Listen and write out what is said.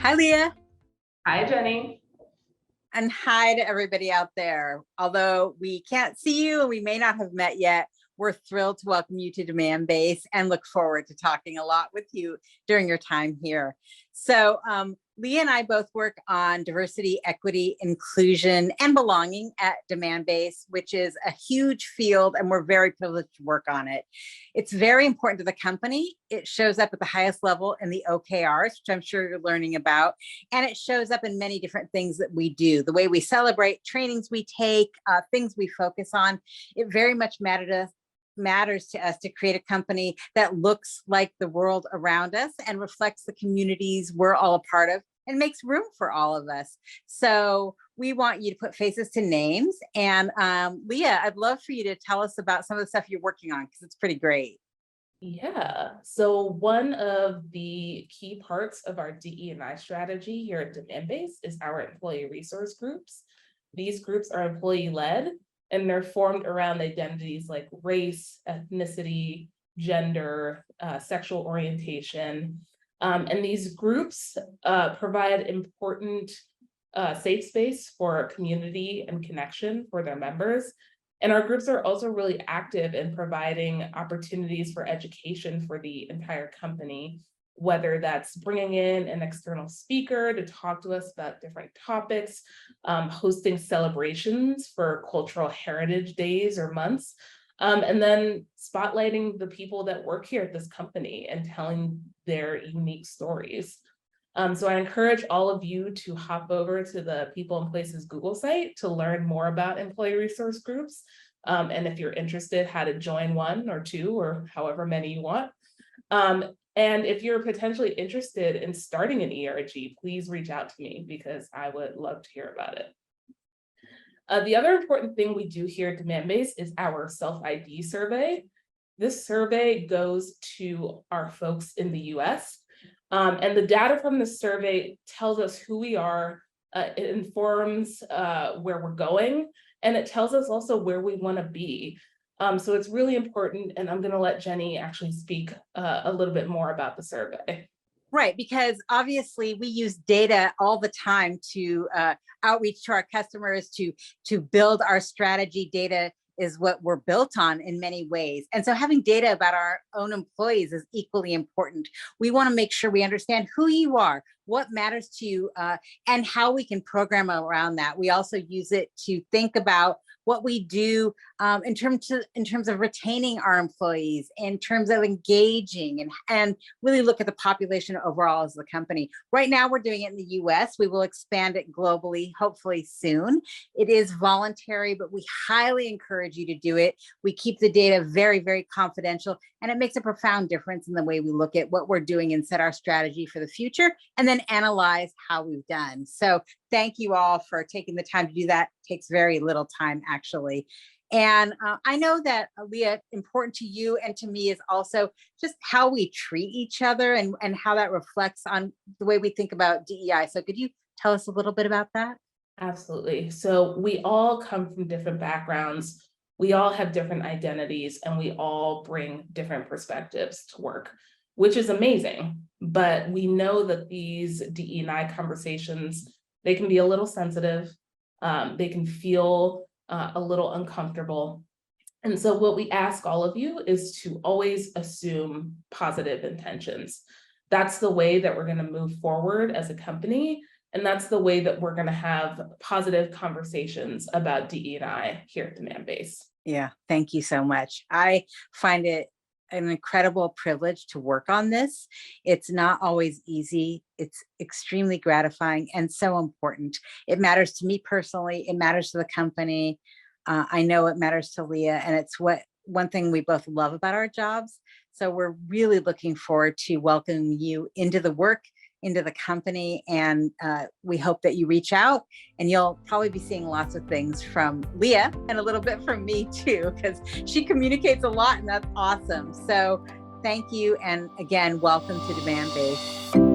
Hi, Leah. Hi, Jenny. And hi to everybody out there. Although we can't see you and we may not have met yet, we're thrilled to welcome you to Demandbase and look forward to talking a lot with you during your time here. So Leah and I both work on diversity, equity, inclusion, and belonging at Demandbase, which is a huge field, and we're very privileged to work on it. It's very important to the company. It shows up at the highest level in the OKRs, which I'm sure you're learning about, and it shows up in many different things that we do. The way we celebrate, trainings we take, things we focus on. It very much matters to us to create a company that looks like the world around us and reflects the communities we're all a part of and makes room for all of us. So we want you to put faces to names. And Leah, I'd love for you to tell us about some of the stuff you're working on, because it's pretty great. Yeah, so one of the key parts of our DE&I strategy here at Demandbase is our employee resource groups. These groups are employee-led, and they're formed around identities like race, ethnicity, gender, sexual orientation. And these groups provide important safe space for community and connection for their members. And our groups are also really active in providing opportunities for education for the entire company, whether that's bringing in an external speaker to talk to us about different topics, hosting celebrations for cultural heritage days or months, and then spotlighting the people that work here at this company and telling their unique stories. So I encourage all of you to hop over to the People and Places Google site to learn more about employee resource groups. And if you're interested, how to join one or two or however many you want. And if you're potentially interested in starting an ERG, please reach out to me because I would love to hear about it. The other important thing we do here at Demandbase is our self-ID survey. This survey goes to our folks in the US. And the data from the survey tells us who we are, it informs where we're going, and it tells us also where we want to be. So it's really important, and I'm going to let Jenny actually speak a little bit more about the survey. Right, because obviously we use data all the time to outreach to our customers, to build our strategy. Data is what we're built on in many ways. And so having data about our own employees is equally important. We want to make sure we understand who you are, what matters to you, and how we can program around that. We also use it to think about what we do in terms of retaining our employees, in terms of engaging, and really look at the population overall as the company. Right now, we're doing it in the US. We will expand it globally, hopefully soon. It is voluntary, but we highly encourage you to do it. We keep the data very, very confidential, and it makes a profound difference in the way we look at what we're doing and set our strategy for the future, and then analyze how we've done. So thank you all for taking the time to do that. It takes very little time, actually. And I know that, Leah, important to you and to me is also just how we treat each other and how that reflects on the way we think about DEI. So could you tell us a little bit about that? Absolutely. So we all come from different backgrounds. We all have different identities, and we all bring different perspectives to work, which is amazing. But we know that these DE&I conversations, they can be a little sensitive. They can feel a little uncomfortable. And so what we ask all of you is to always assume positive intentions. That's the way that we're going to move forward as a company. And that's the way that we're going to have positive conversations about DE&I here at Demandbase. Yeah, thank you so much. I find it an incredible privilege to work on this. It's not always easy. It's extremely gratifying and so important. It matters to me personally. It matters to the company. I know it matters to Leah, and it's one thing we both love about our jobs. So we're really looking forward to welcoming you into the work, into the company, and we hope that you reach out, and you'll probably be seeing lots of things from Leah and a little bit from me too, because she communicates a lot, and that's awesome. So thank you, and again, welcome to Demandbase.